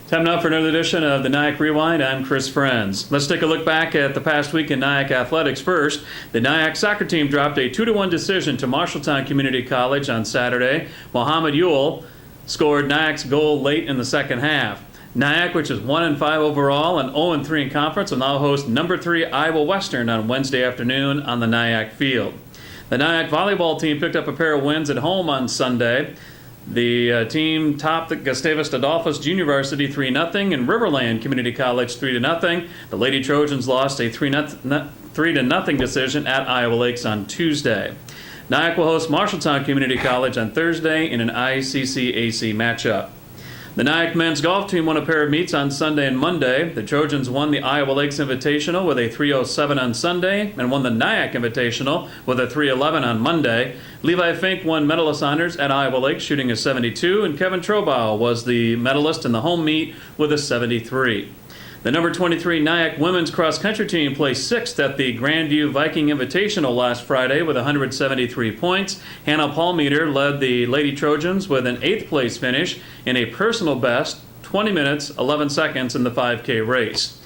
Time now for another edition of the NIACC Rewind. I'm Curtis Vais. Let's take a look back at the past week in NIACC athletics first. The NIACC soccer team dropped a 2-1 decision to Marshalltown Community College on Saturday. Mohammed Yule scored NIACC's goal late in the second half. NIACC, which is 1-5 overall and 0-3 in conference, will now host number 3 Iowa Western on Wednesday afternoon on the NIACC field. The NIACC volleyball team picked up a pair of wins at home on Sunday. The team topped the Gustavus Adolphus Junior Varsity 3-0 and Riverland Community College 3-0. The Lady Trojans lost a 3-0 decision at Iowa Lakes on Tuesday. NIACC will host Marshalltown Community College on Thursday in an ICC-AC matchup. The NIACC men's golf team won a pair of meets on Sunday and Monday. The Trojans won the Iowa Lakes Invitational with a 307 on Sunday and won the NIACC Invitational with a 311 on Monday. Levi Fink won medalist honors at Iowa Lakes shooting a 72, and Kevin Trobow was the medalist in the home meet with a 73. The number 23 NIACC women's cross-country team placed 6th at the Grandview Viking Invitational last Friday with 173 points. Hannah Palmeter led the Lady Trojans with an 8th place finish in a personal best 20 minutes, 11 seconds in the 5K race.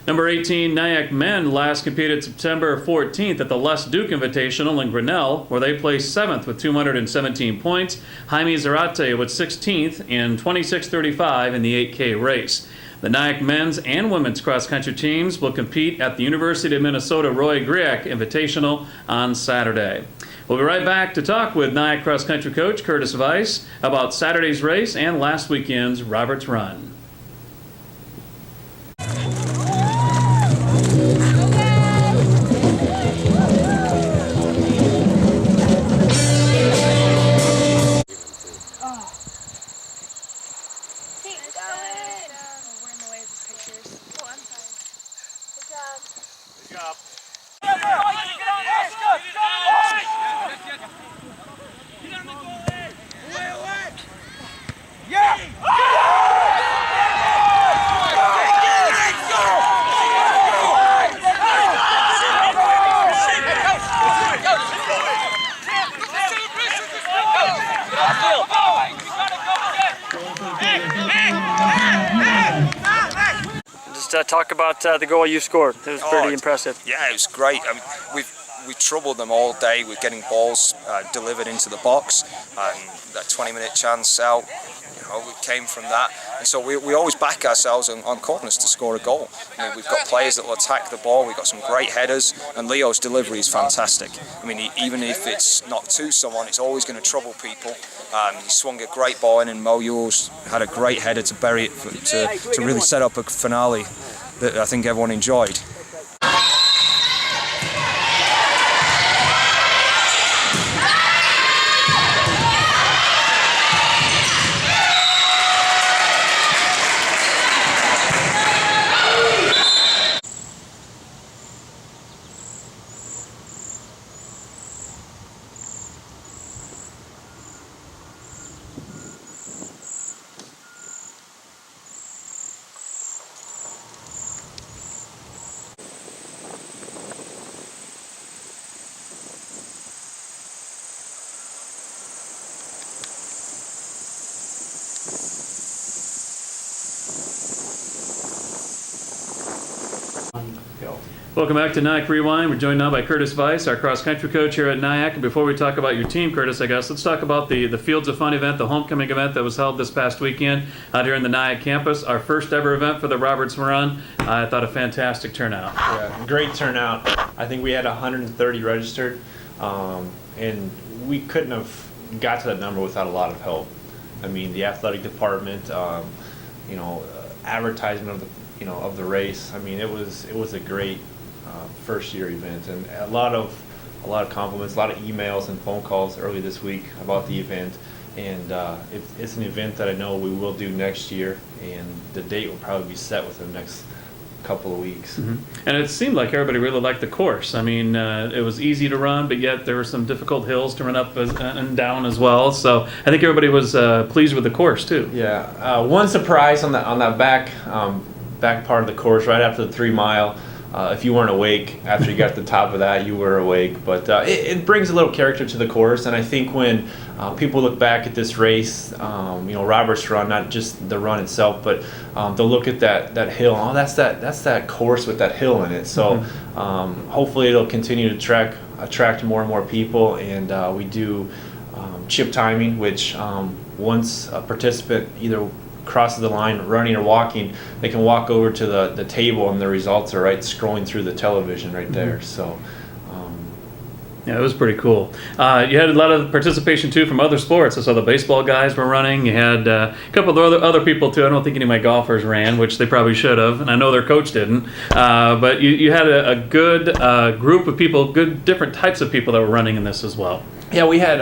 Number 18 NIACC men last competed September 14th at the Les Duke Invitational in Grinnell, where they placed 7th with 217 points. Jaime Zarate with 16th and 26:35 in the 8K race. The NIACC men's and women's cross-country teams will compete at the University of Minnesota Roy Griak Invitational on Saturday. We'll be right back to talk with NIACC cross-country coach Curtis Vais about Saturday's race and last weekend's Roberts Run. Talk about the goal you scored. It was pretty impressive. Yeah, it was great. I mean, we've troubled them all day with getting balls delivered into the box, and that 20-minute chance out, we came from that. And so we always back ourselves on corners to score a goal. I mean, we've got players that will attack the ball. We've got some great headers, and Leo's delivery is fantastic. I mean, even if it's not to someone, it's always going to trouble people. He swung a great ball in, and Mo Ewell's had a great header to bury it to really set up a finale that I think everyone enjoyed. Welcome back to NIACC Rewind. We're joined now by Curtis Vais, our cross-country coach here at NIACC. And before we talk about your team, Curtis, I guess, let's talk about the Fields of Fun event, the homecoming event that was held this past weekend out here in the NIACC campus. Our first ever event for the Roberts Run. I thought a fantastic turnout. Yeah, great turnout. I think we had 130 registered, and we couldn't have got to that number without a lot of help. I mean, the athletic department, advertisement of the race. I mean, it was a great first year event, and a lot of compliments, a lot of emails and phone calls early this week about the event. And it's an event that I know we will do next year, and the date will probably be set within the next couple of weeks. Mm-hmm. And it seemed like everybody really liked the course. I mean, it was easy to run, but yet there were some difficult hills to run up and down as well. So I think everybody was pleased with the course too. Yeah, one surprise on that back part of the course, right after the 3 mile. if you weren't awake after you got to the top of that, you were awake. But it brings a little character to the course, and I think when people look back at this race, Robert's Run, not just the run itself, but they'll look at that hill. Oh, that's that course with that hill in it. So hopefully it'll continue to attract more and more people, and we do chip timing, which once a participant either crosses the line running or walking, they can walk over to the table and the results are right scrolling through the television right there. So yeah, it was pretty cool. You had a lot of participation too from other sports. I saw the baseball guys were running. You had a couple of other people too. I don't think any of my golfers ran, which they probably should have, and I know their coach didn't. But you had a good group of people, good different types of people that were running in this as well. Yeah, we had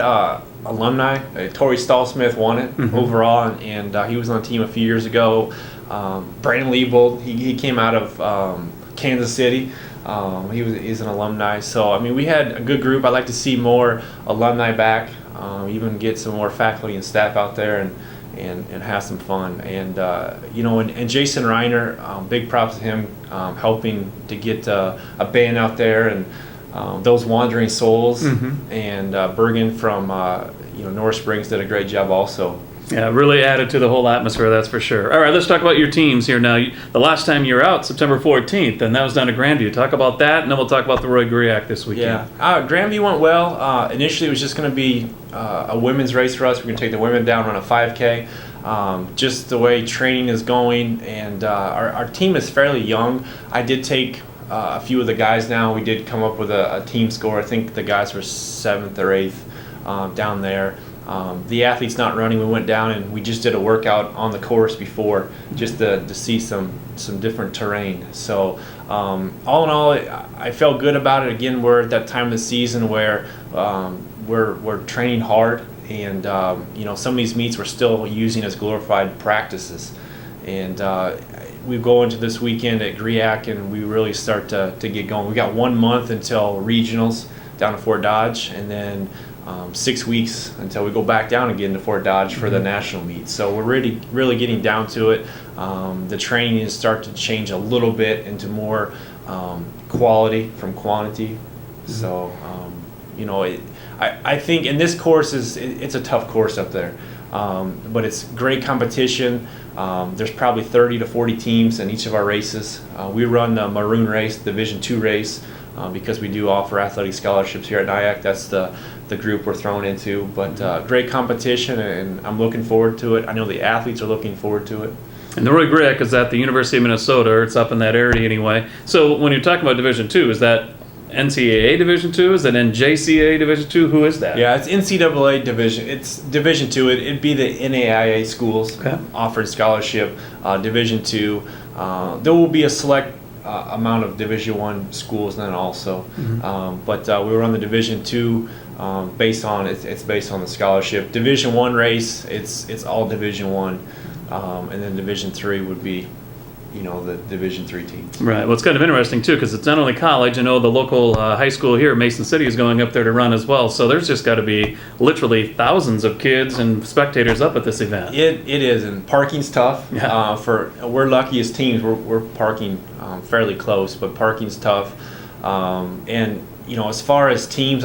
alumni. Torrey Stallsmith won it overall, and he was on the team a few years ago. Brandon Liebold, he came out of Kansas City. He's an alumni. So, I mean, we had a good group. I'd like to see more alumni back, even get some more faculty and staff out there and have some fun. And, and Jason Reiner, big props to him helping to get a band out there, and those Wandering Souls, and Bergen from North Springs did a great job also. Yeah, really added to the whole atmosphere, that's for sure. All right, let's talk about your teams here now. The last time you were out, September 14th, and that was down at Grandview. Talk about that, and then we'll talk about the Roy Griak this weekend. Yeah, Grandview went well. Initially, it was just going to be a women's race for us. We're going to take the women down, run a 5K. Just the way training is going, and our team is fairly young. I did take a few of the guys now. We did come up with a team score. I think the guys were 7th or 8th down there. The athletes not running, we went down and we just did a workout on the course before, just to see some different terrain. So all in all, I felt good about it. Again, we're at that time of the season where we're training hard, and some of these meets we're still using as glorified practices. And we go into this weekend at GRIAC and we really start to get going. We got 1 month until regionals down at Fort Dodge, and then 6 weeks until we go back down again to Fort Dodge for the national meet. So we're really getting down to it. The training is starting to change a little bit into more quality from quantity. So I think, and this course it's a tough course up there, but it's great competition. There's probably 30 to 40 teams in each of our races. We run the Maroon race, Division II race, because we do offer athletic scholarships here at NIACC. That's the group we're thrown into. But great competition, and I'm looking forward to it. I know the athletes are looking forward to it. And the Roy Griak is at the University of Minnesota. It's up in that area anyway. So when you're talking about Division II, is that NCAA Division II? Is that NJCAA Division II? Who is that? Yeah, it's NCAA Division. It's Division II. It'd be the NAIA schools offered scholarship. Division II. There will be a select amount of Division I schools then also. But we run the Division II based on the scholarship. Division I race, it's all Division I, and then Division III would be the Division III teams. Right. Well, it's kind of interesting too, because it's not only college. I know the local high school here, Mason City, is going up there to run as well. So there's just got to be literally thousands of kids and spectators up at this event. It is, and parking's tough. Yeah. We're lucky as teams. We're parking fairly close, but parking's tough. And as far as teams,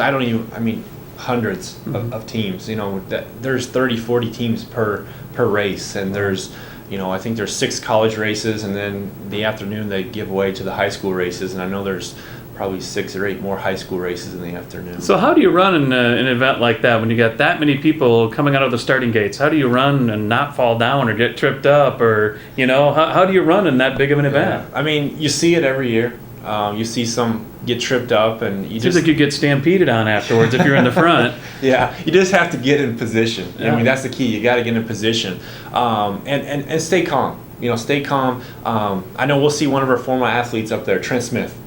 hundreds of teams. There's 30, 40 teams per race, and there's I think there's 6 college races, and then the afternoon they give away to the high school races, and I know there's probably 6 or 8 more high school races in the afternoon. So how do you run an event like that when you got that many people coming out of the starting gates? How do you run and not fall down or get tripped up, or how do you run in that big of an event? I mean, you see it every year. You see some get tripped up, and Seems like you get stampeded on afterwards if you're in the front. Yeah, you just have to get in position. Yeah. I mean, that's the key. You got to get in position, and stay calm. Stay calm. I know we'll see one of our former athletes up there, Trent Smith.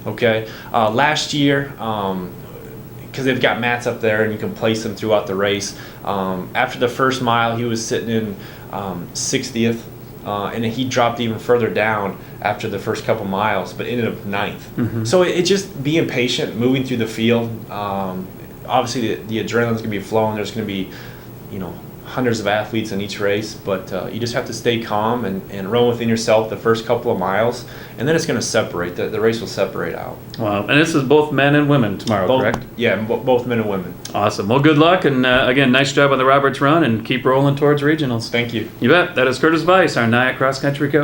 Okay, last year, because they've got mats up there and you can place them throughout the race. After the first mile, he was sitting in 60th. And he dropped even further down after the first couple miles, but ended up 9th. So it just being patient, moving through the field. Obviously, the adrenaline's going to be flowing. There's going to be, hundreds of athletes in each race, but you just have to stay calm and run within yourself the first couple of miles, and then it's going to separate. The race will separate out. Wow. And this is both men and women tomorrow, Both, correct? yeah, both men and women. Awesome. Well, good luck, and again, nice job on the Roberts Run, and keep rolling towards regionals. Thank you. You bet. That is Curtis Vais, our NIACC cross country coach.